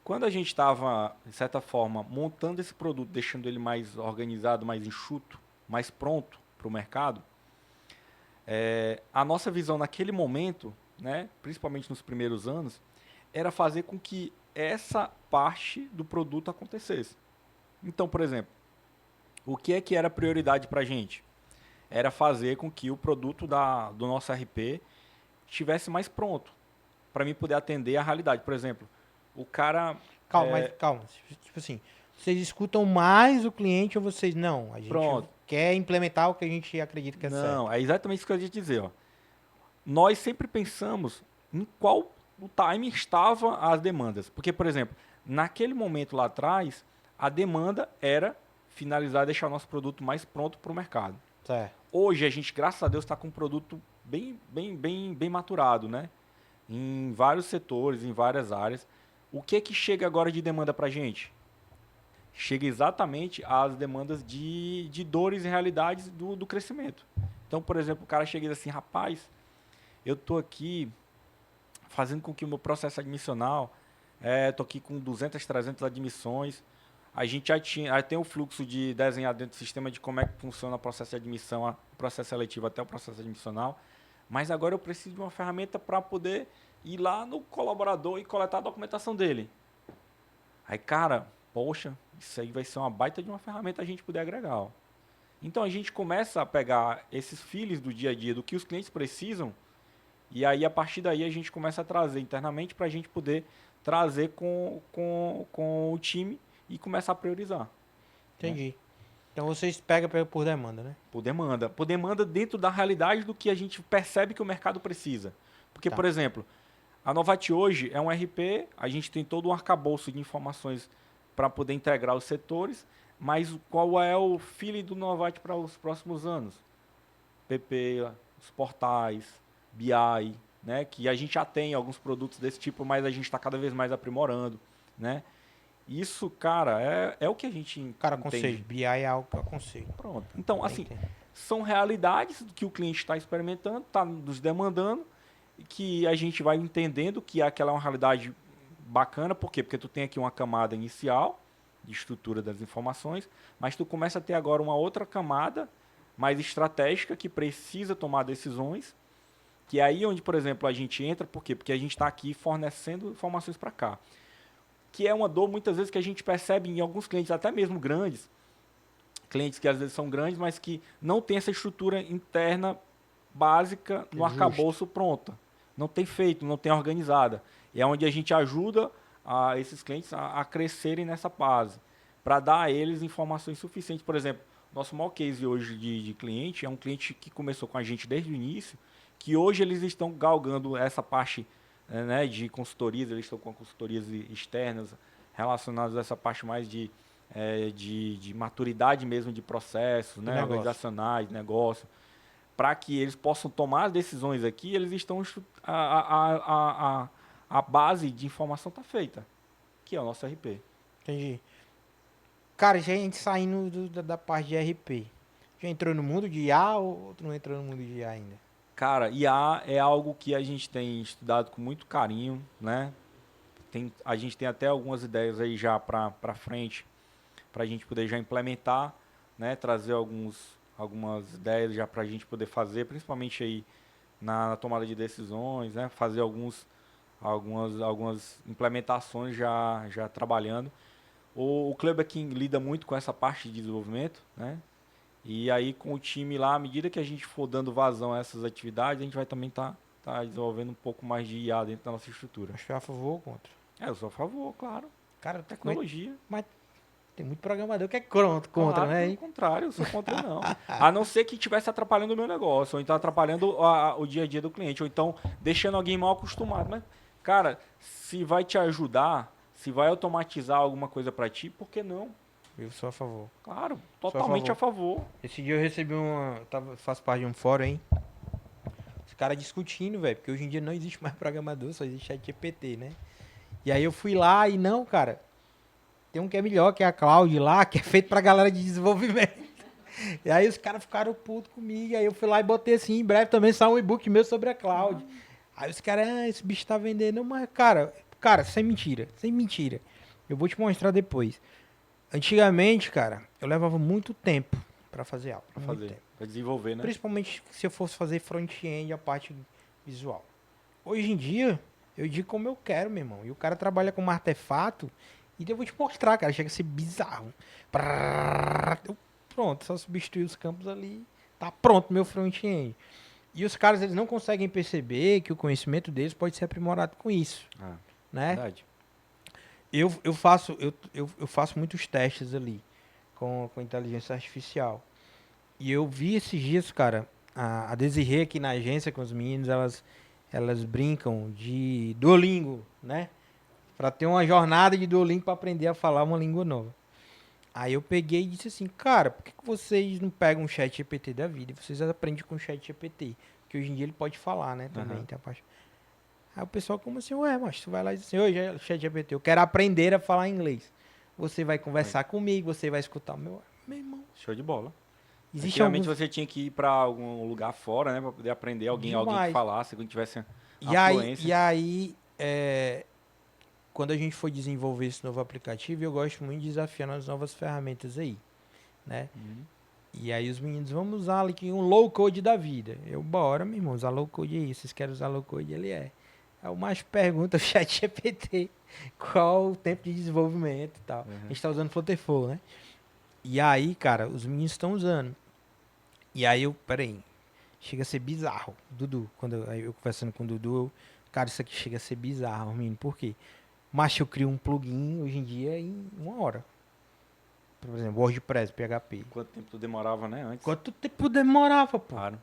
Quando a gente estava, de certa forma, montando esse produto, deixando ele mais organizado, mais enxuto, mais pronto para o mercado, a nossa visão naquele momento, né, principalmente nos primeiros anos, era fazer com que essa parte do produto acontecesse. Então, por exemplo, o que é que era prioridade para a gente? Era fazer com que o produto do nosso RP estivesse mais pronto, para mim poder atender a realidade. Por exemplo, o cara... Calma. Tipo assim, vocês escutam mais o cliente ou vocês não? A gente Pronto. quer implementar o que a gente acredita que é certo. Não, é exatamente isso que eu ia dizer. Ó. Nós sempre pensamos em qual o time estava as demandas. Porque, por exemplo, naquele momento lá atrás, a demanda era finalizar e deixar o nosso produto mais pronto para o mercado. Certo. Hoje a gente, graças a Deus, está com um produto bem maturado, né? Em vários setores, em várias áreas. O que chega agora de demanda para a gente? Chega exatamente às demandas de dores e realidades do crescimento. Então, por exemplo, o cara chega e diz assim, rapaz, eu estou aqui fazendo com que o meu processo admissional, estou aqui com 200, 300 admissões, a gente já tem o fluxo de desenhar dentro do sistema de como é que funciona o processo de admissão, o processo seletivo até o processo admissional, mas agora eu preciso de uma ferramenta para poder ir lá no colaborador e coletar a documentação dele. Aí, cara, poxa, isso aí vai ser uma baita de uma ferramenta a gente poder agregar. Ó. Então, a gente começa a pegar esses feelings do dia a dia, do que os clientes precisam, e aí, a partir daí, a gente começa a trazer internamente para a gente poder trazer com o time e começar a priorizar. Entendi. Né? Então, vocês pegam por demanda, né? Por demanda. Por demanda dentro da realidade do que a gente percebe que o mercado precisa. Porque, por exemplo, a Novate hoje é um RP, a gente tem todo um arcabouço de informações para poder integrar os setores, mas qual é o feeling do Novate para os próximos anos? PP, os portais, BI, né? Que a gente já tem alguns produtos desse tipo, mas a gente está cada vez mais aprimorando, né? Isso, cara, é o que a gente Cara, entende. aconselho. BI é algo que eu aconselho. Pronto. Então, assim, são realidades que o cliente está experimentando, está nos demandando, que a gente vai entendendo que aquela é uma realidade bacana. Por quê? Porque tu tem aqui uma camada inicial de estrutura das informações, mas tu começa a ter agora uma outra camada mais estratégica que precisa tomar decisões Que é aí onde, por exemplo, a gente entra, por quê? Porque a gente está aqui fornecendo informações para cá. Que é uma dor, muitas vezes, que a gente percebe em alguns clientes, até mesmo grandes, clientes que às vezes são grandes, mas que não tem essa estrutura interna básica no arcabouço pronta. Não tem feito, não tem organizada. E é onde a gente ajuda esses clientes a crescerem nessa base, para dar a eles informações suficientes. Por exemplo, nosso maior case hoje de cliente é um cliente que começou com a gente desde o início, que hoje eles estão galgando essa parte, né, de consultorias, eles estão com consultorias externas relacionadas a essa parte mais de maturidade mesmo de processos, né, organizacionais, de negócio, para que eles possam tomar as decisões aqui, eles estão a base de informação está feita, que é o nosso RP. Entendi. Cara, já a gente saindo da parte de RP, já entrou no mundo de IA ou tu não entrou no mundo de IA ainda? Cara, IA é algo que a gente tem estudado com muito carinho, né? A gente tem até algumas ideias aí já para frente, para a gente poder já implementar, né? Trazer algumas ideias já para a gente poder fazer, principalmente aí na tomada de decisões, né? Fazer algumas implementações já trabalhando. O Kleber King lida muito com essa parte de desenvolvimento, né? E aí com o time lá, à medida que a gente for dando vazão a essas atividades, a gente vai também tá desenvolvendo um pouco mais de IA dentro da nossa estrutura. Acho que é a favor ou contra? Eu sou a favor, claro. Cara, Tecnologia. Mas tem muito programador que é contra, Claro, né? pelo contrário, eu sou contra não. A não ser que estivesse atrapalhando o meu negócio, ou então atrapalhando o dia a dia do cliente, ou então deixando alguém mal acostumado. Mas, cara, se vai te ajudar, se vai automatizar alguma coisa para ti, por que não? Eu sou a favor. Claro, totalmente a favor. Esse dia eu recebi faço parte de um fórum, hein? Os caras discutindo, velho, porque hoje em dia não existe mais programador, só existe ChatGPT, né? E aí eu fui lá e não, cara, tem um que é melhor, que é a Cloud lá, que é feito pra galera de desenvolvimento. E aí os caras ficaram putos comigo, aí eu fui lá e botei assim, em breve também sai um e-book meu sobre a Cloud. Aí os caras, esse bicho tá vendendo, mas cara, sem mentira, sem mentira. Eu vou te mostrar depois. Antigamente, cara, eu levava muito tempo pra fazer aula. Pra muito fazer, tempo. pra desenvolver, né? Principalmente se eu fosse fazer front-end, a parte visual. Hoje em dia, eu digo como eu quero, meu irmão. E o cara trabalha com um artefato, e eu vou te mostrar, cara. Chega a ser bizarro. Pronto, só substituir os campos ali. Tá pronto meu front-end. E os caras, eles não conseguem perceber que o conhecimento deles pode ser aprimorado com isso. Né? Verdade. Eu faço muitos testes ali com inteligência artificial. E eu vi esses dias, cara, a Desirê aqui na agência com os meninos, elas brincam de Duolingo, né? Pra ter uma jornada de Duolingo pra aprender a falar uma língua nova. Aí eu peguei e disse assim, cara, por que vocês não pegam um chat GPT da vida e vocês aprendem com o chat GPT? Porque hoje em dia ele pode falar, né, também. Tem a parte... Aí o pessoal como assim, ué, mas tu vai lá e diz assim, oi, chat GPT, eu quero aprender a falar inglês. Você vai conversar comigo, você vai escutar o meu irmão. Show de bola. Antigamente você tinha que ir para algum lugar fora, né, para poder aprender alguém que falasse, que tivesse a fluência. E aí quando a gente for desenvolver esse novo aplicativo, eu gosto muito de desafiar nas novas ferramentas aí, né? E aí os meninos, vamos usar aqui um low code da vida. Eu, bora, meu irmão, usar low code aí. Vocês querem usar low code? Ele é. É o mais pergunta o chat GPT. Qual o tempo de desenvolvimento e tal. A gente tá usando Flutterflow, né? E aí, cara, os meninos estão usando. E aí peraí, chega a ser bizarro. Dudu, quando eu conversando com o Dudu, cara, isso aqui chega a ser bizarro, menino. Por quê? Mas eu crio um plugin hoje em dia em 1 hora. Por exemplo, WordPress, PHP. Quanto tempo tu demorava, né, antes? Quanto tempo demorava, pô? Claro.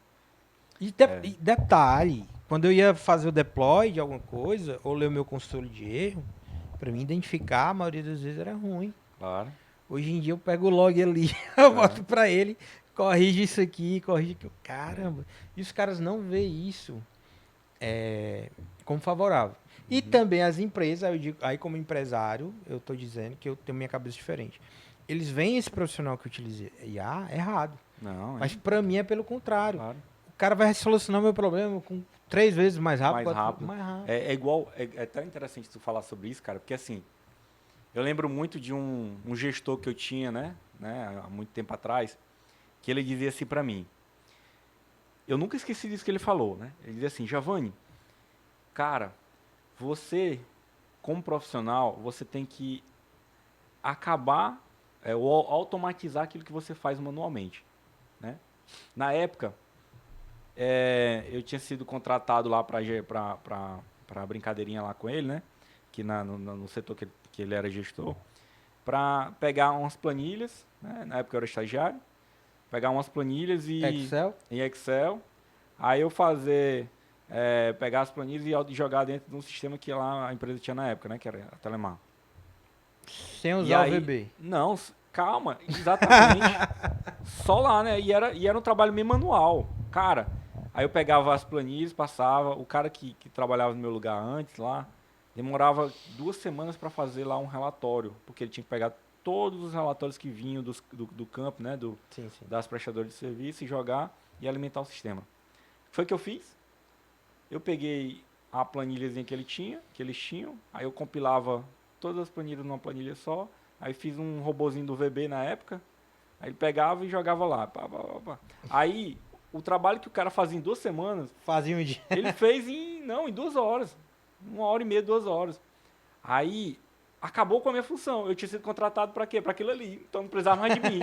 E detalhe, quando eu ia fazer o deploy de alguma coisa, ou ler o meu console de erro, pra mim identificar, a maioria das vezes era ruim. Claro. Hoje em dia eu pego o log ali, eu boto pra ele, corrige isso aqui, corrige aquilo. Caramba. E os caras não veem isso como favorável. E também as empresas, eu digo, aí como empresário, eu tô dizendo que eu tenho minha cabeça diferente. Eles veem esse profissional que utiliza IA errado. Não, Mas pra mim é pelo contrário. Claro. O cara vai solucionar o meu problema com 3 vezes mais rápido. Mais rápido. É igual, é tão interessante tu falar sobre isso, cara, porque assim, eu lembro muito de um gestor que eu tinha, né, há muito tempo atrás, que ele dizia assim pra mim, eu nunca esqueci disso que ele falou, né? Ele dizia assim, Giovanni, cara, você, como profissional, você tem que acabar ou automatizar aquilo que você faz manualmente, né? Na época, eu tinha sido contratado lá para brincadeirinha lá com ele, né? Que no setor que ele era gestor, para pegar umas planilhas, né? Na época eu era estagiário, pegar umas planilhas Excel? em Excel, aí eu pegar as planilhas e jogar dentro de um sistema que lá a empresa tinha na época, né? Que era a Telemar. Sem E usar o aí, VB. não, calma, exatamente. Só lá, né? E era um trabalho meio manual. Cara, aí eu pegava as planilhas, passava. O cara que trabalhava no meu lugar antes lá, demorava 2 semanas para fazer lá um relatório, porque ele tinha que pegar todos os relatórios que vinham do campo, né? Sim, sim. Das prestadoras de serviço e jogar e alimentar o sistema. Foi o que eu fiz. Eu peguei a planilhazinha que eles tinham, aí eu compilava todas as planilhas numa planilha só, aí fiz um robozinho do VB na época, aí ele pegava e jogava lá. Pá, pá, pá, pá. Aí, o trabalho que o cara fazia em 2 semanas, Fazia um dia. ele fez em 2 horas. 1 hora e meia, 2 horas. Aí, acabou com a minha função. Eu tinha sido contratado para quê? Para aquilo ali. Então não precisava mais de mim.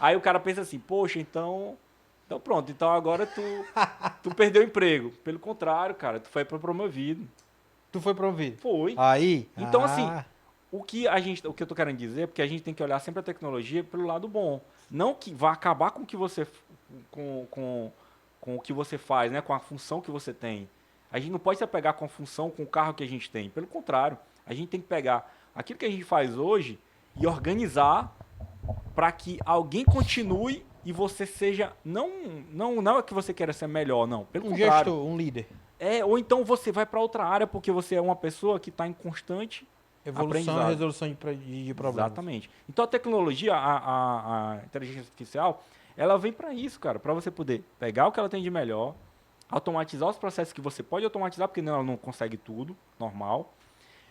Aí o cara pensa assim, poxa, então pronto, então agora tu perdeu o emprego. Pelo contrário, cara, tu foi promovido. Tu foi promovido. Foi. Aí? Então, assim, o que eu tô querendo dizer é porque a gente tem que olhar sempre a tecnologia pelo lado bom. Não que vá acabar com o que você com o que você faz, né? Com a função que você tem. A gente não pode se apegar com a função, com o carro que a gente tem. Pelo contrário, a gente tem que pegar aquilo que a gente faz hoje e organizar para que alguém continue e você seja não é que você queira ser melhor, não. Pelo Um contrário. gestor, um líder. Ou então você vai para outra área porque você é uma pessoa que está em constante Evolução e aprendizado. resolução de problemas. Exatamente. Então a tecnologia, a inteligência artificial, ela vem para isso, cara, para você poder pegar o que ela tem de melhor, automatizar os processos que você pode automatizar, porque ela não consegue tudo, normal,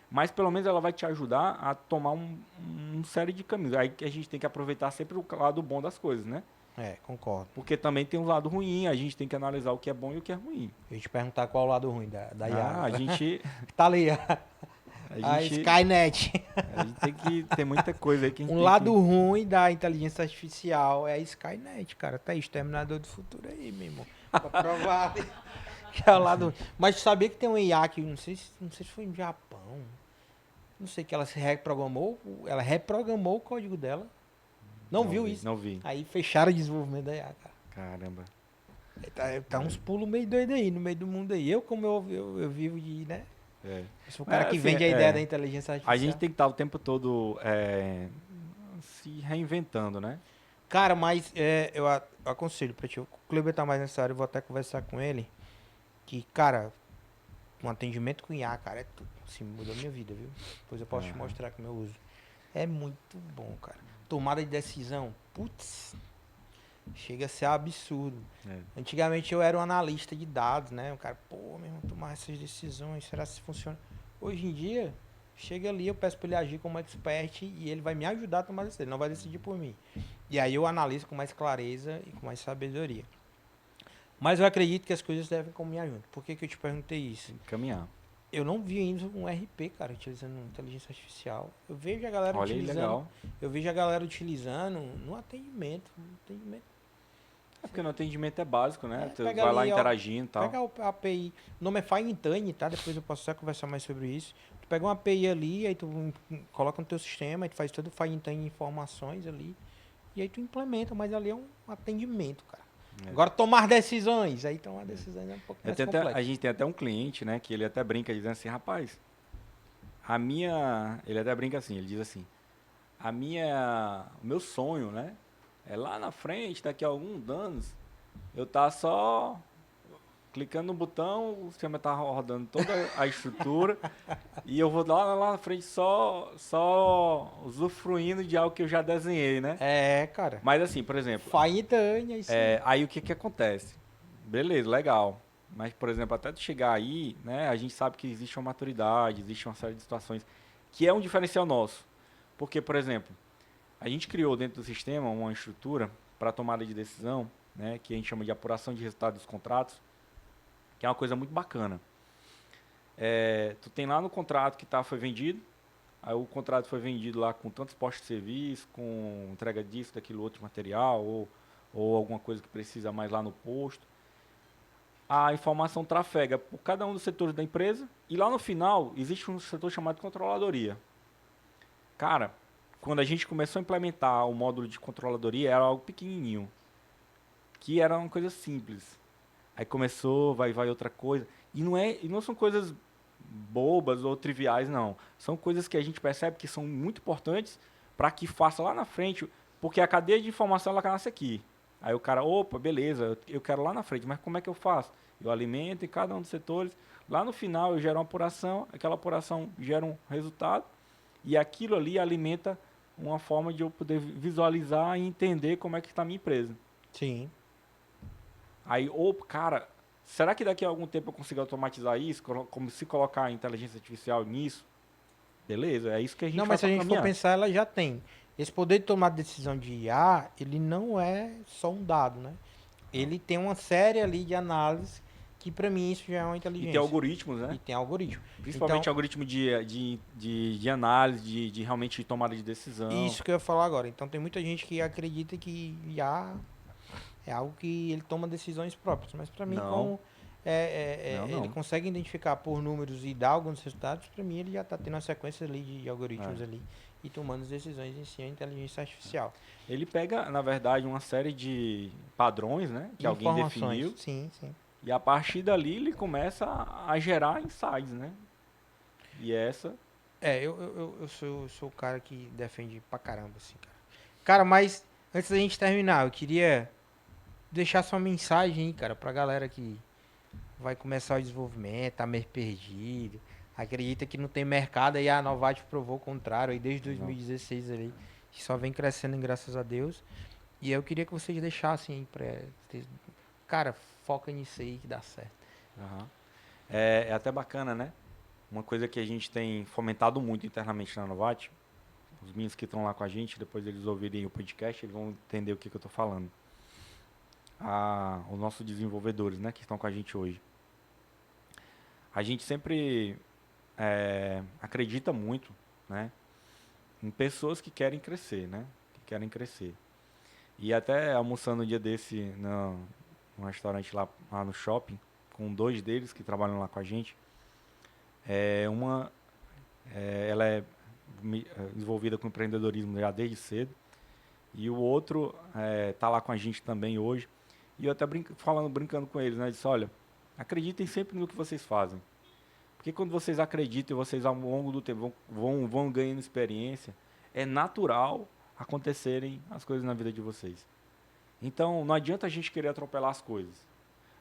mas pelo menos ela vai te ajudar a tomar um série de caminhos. Aí que a gente tem que aproveitar sempre o lado bom das coisas, né? Concordo. Porque também tem um lado ruim, a gente tem que analisar o que é bom e o que é ruim. Eu ia te perguntar qual é o lado ruim da IA. A gente, Tá ali, a a gente, Skynet. a gente tem que ter muita coisa aí que a gente Um tem lado que... ruim da inteligência artificial é a Skynet, cara. Tá aí, Exterminador do Futuro aí, meu irmão. Pra provar que é o lado ruim. Mas tu sabia que tem um IA que, não sei se foi no Japão. Não sei, que ela reprogramou o código dela. Não viu isso? Não vi. Aí fecharam o desenvolvimento da IA, cara. Caramba. Tá uns pulos meio doidos aí, no meio do mundo aí. Como eu vivo de, né? É. Eu sou o cara que Assim, vende a ideia da inteligência artificial. A gente tem que estar o tempo todo se reinventando, né? Cara, mas eu aconselho pra ti. O Kleber tá mais nessa área, eu vou até conversar com ele. Que, cara, um atendimento com IA, cara, é tudo. Assim, mudou a minha vida, viu? Depois eu posso te mostrar como eu uso. É muito bom, cara. Tomada de decisão, putz, chega a ser absurdo. É. Antigamente eu era um analista de dados, né? O cara, pô, meu irmão, tomar essas decisões, será que funciona? Hoje em dia, chega ali, eu peço pra ele agir como expert e ele vai me ajudar a tomar decisão, ele não vai decidir por mim. E aí eu analiso com mais clareza e com mais sabedoria. Mas eu acredito que as coisas devem caminhar junto. Por que eu te perguntei isso? Caminhar. Eu não vi ainda um RP, cara, utilizando inteligência artificial. Eu vejo a galera Olha aí, utilizando. legal. Eu vejo a galera utilizando no atendimento. É porque no atendimento é básico, né? Tu Pega vai lá ali, ó, interagindo e tal. pega a API. O nome é Fine tá? Depois eu posso até conversar mais sobre isso. Tu pega uma API ali, aí tu coloca no teu sistema, aí tu faz todo o Fine informações ali. E aí tu implementa, mas ali é um atendimento, cara. É. Agora tomar decisões. Aí tomar decisões é um pouco mais complexo. A gente tem até um cliente, né? Que ele até brinca dizendo assim, rapaz, ele até brinca assim, ele diz assim, o meu sonho, né? É lá na frente, daqui a alguns anos, eu tá só clicando no botão, o sistema tá rodando toda a estrutura e eu vou lá na frente só usufruindo de algo que eu já desenhei, né? Cara. Mas assim, por exemplo, Fine é isso. aí o que acontece? Beleza, legal. Mas, por exemplo, até tu chegar aí, né, a gente sabe que existe uma maturidade, existe uma série de situações que é um diferencial nosso. Porque, por exemplo, a gente criou dentro do sistema uma estrutura para tomada de decisão né, que a gente chama de apuração de resultado dos contratos, que é uma coisa muito bacana. Tu tem lá no contrato que foi vendido, aí o contrato foi vendido lá com tantos postos de serviço, com entrega disso, daquilo outro material, ou alguma coisa que precisa mais lá no posto. A informação trafega por cada um dos setores da empresa, e lá no final existe um setor chamado controladoria. Cara, quando a gente começou a implementar o módulo de controladoria, era algo pequenininho, que era uma coisa simples. Aí começou, vai outra coisa. E não são coisas bobas ou triviais, não. São coisas que a gente percebe que são muito importantes para que faça lá na frente, porque a cadeia de informação ela nasce aqui. Aí o cara, opa, beleza, eu quero lá na frente, mas como é que eu faço? Eu alimento em cada um dos setores. Lá no final eu gero uma apuração, aquela apuração gera um resultado, e aquilo ali alimenta uma forma de eu poder visualizar e entender como é que está a minha empresa. Sim. Aí, cara, será que daqui a algum tempo eu consigo automatizar isso? Como se colocar a inteligência artificial nisso? Beleza, é isso que a gente Não, vai mas se a para gente for caminhar. pensar, ela já tem. Esse poder de tomar decisão de IA, ele não é só um dado, né? Não. Ele tem uma série ali de análises que para mim isso já é uma E tem inteligência. algoritmos, E né? tem algoritmo. Principalmente Então, algoritmo de análise, de realmente tomada de decisão. isso que eu ia falar agora. Então tem muita gente que acredita que IA é algo que ele toma decisões próprias. Mas para mim, Não, como ele não. consegue identificar por números e dar alguns resultados, para mim ele já está tendo uma sequência ali de algoritmos É. ali e tomando as decisões em si a inteligência artificial. Ele pega, na verdade, uma série de padrões, né? Que alguém Informações, definiu. sim, sim. E a partir dali ele começa a gerar insights, né? E essa... Eu sou o cara que defende pra caramba, assim, cara. Cara, mas antes da gente terminar, eu queria deixar sua mensagem aí, cara, pra galera que vai começar o desenvolvimento, tá meio perdido, acredita que não tem mercado, aí a Novate provou o contrário, aí desde Não. 2016 ali, que só vem crescendo, graças a Deus. E eu queria que vocês deixassem aí cara, foca nisso aí que dá certo. Aham. É até bacana, né? Uma coisa que a gente tem fomentado muito internamente na Novat, os meninos que estão lá com a gente, depois eles ouvirem o podcast, eles vão entender o que eu estou falando. Os nossos desenvolvedores, né, que estão com a gente hoje. A gente sempre acredita muito, né, em pessoas que querem crescer, né, que querem crescer. E até almoçando um dia desse num restaurante lá no shopping, com dois deles que trabalham lá com a gente, uma ela é envolvida com empreendedorismo já desde cedo, e o outro está lá com a gente também hoje. E eu até brincando com eles, né? Disse, olha, acreditem sempre no que vocês fazem. Porque quando vocês acreditam e vocês ao longo do tempo vão ganhando experiência, é natural acontecerem as coisas na vida de vocês. Então, não adianta a gente querer atropelar as coisas.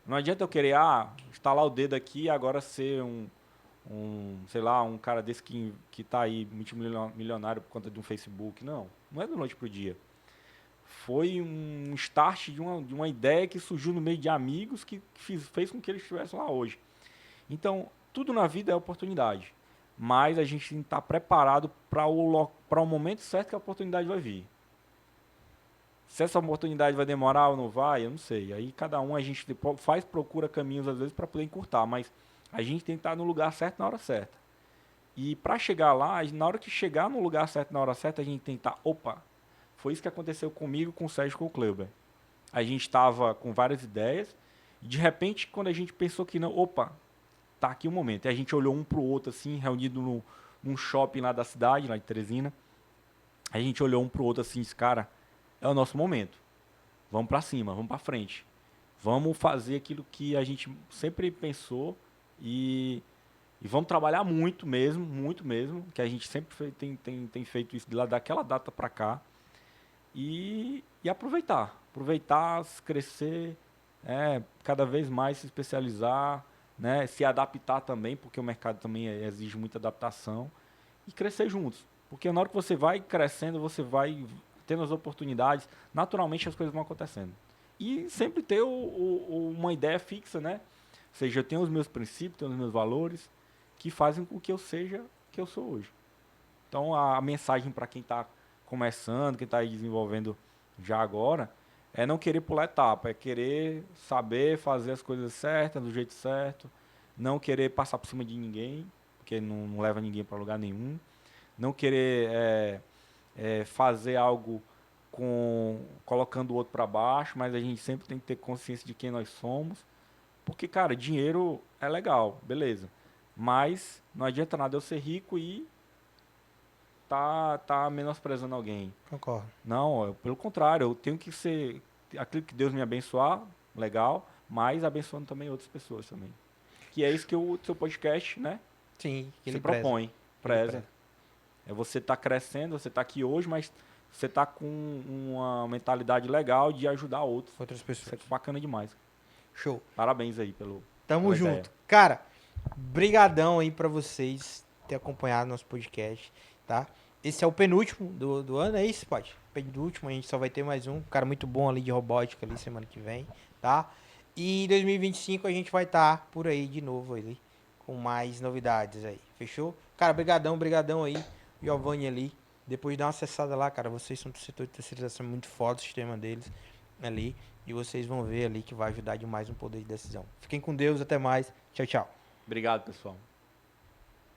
Não adianta eu querer, estalar o dedo aqui e agora ser sei lá, um cara desse que tá aí multimilionário por conta de um Facebook. Não é da noite pro dia. Foi um start de uma ideia que surgiu no meio de amigos que fez com que eles estivessem lá hoje. Então, tudo na vida é oportunidade. Mas a gente tem que estar preparado para o momento certo que a oportunidade vai vir. Se essa oportunidade vai demorar ou não vai, eu não sei. Aí cada um a gente procura caminhos às vezes para poder encurtar, mas a gente tem que estar no lugar certo na hora certa. E para chegar lá, na hora que chegar no lugar certo na hora certa, a gente tem que estar, opa, foi isso que aconteceu comigo, com o Sérgio, com o Kleber. A gente estava com várias ideias e de repente quando a gente pensou que não, opa, tá aqui o momento. E a gente olhou um pro outro assim, reunido num shopping lá da cidade, lá de Teresina. A gente olhou um pro outro assim, disse, cara, é o nosso momento. Vamos para cima, vamos para frente. Vamos fazer aquilo que a gente sempre pensou e vamos trabalhar muito mesmo, que a gente sempre tem feito isso de lá daquela data para cá. E aproveitar, crescer, cada vez mais se especializar, né, se adaptar também, porque o mercado também exige muita adaptação, e crescer juntos. Porque na hora que você vai crescendo, você vai tendo as oportunidades, naturalmente as coisas vão acontecendo. E sempre ter uma ideia fixa, né? Ou seja, eu tenho os meus princípios, tenho os meus valores, que fazem com que eu seja o que eu sou hoje. Então a mensagem para quem está começando, quem está aí desenvolvendo já agora, é não querer pular etapa, é querer saber fazer as coisas certas, do jeito certo, não querer passar por cima de ninguém, porque não leva ninguém para lugar nenhum, não querer fazer algo colocando o outro para baixo, mas a gente sempre tem que ter consciência de quem nós somos, porque, cara, dinheiro é legal, beleza, mas não adianta nada eu ser rico e tá menosprezando alguém. Concordo. Não, pelo contrário, eu tenho que ser aquilo que Deus me abençoar, legal, mas abençoando também outras pessoas também. Que é isso que o seu podcast, né, Sim, que se ele preza. propõe, preza. preza. É você tá crescendo, você tá aqui hoje, mas você tá com uma mentalidade legal de ajudar outros. Outras Isso pessoas. é bacana demais. Show. Parabéns aí Tamo pela junto. ideia. Cara, brigadão aí pra vocês ter acompanhado nosso podcast, tá? Esse é o penúltimo do ano, é isso, pode? Penúltimo, a gente só vai ter mais um. Cara muito bom ali de robótica ali semana que vem, tá? E em 2025 a gente vai estar por aí de novo ali, com mais novidades aí, fechou? Cara, brigadão aí, Giovanni ali. Depois dá uma acessada lá, cara, vocês são do setor de terceirização muito foda o sistema deles ali. E vocês vão ver ali que vai ajudar demais no poder de decisão. Fiquem com Deus, até mais. Tchau, tchau. Obrigado, pessoal.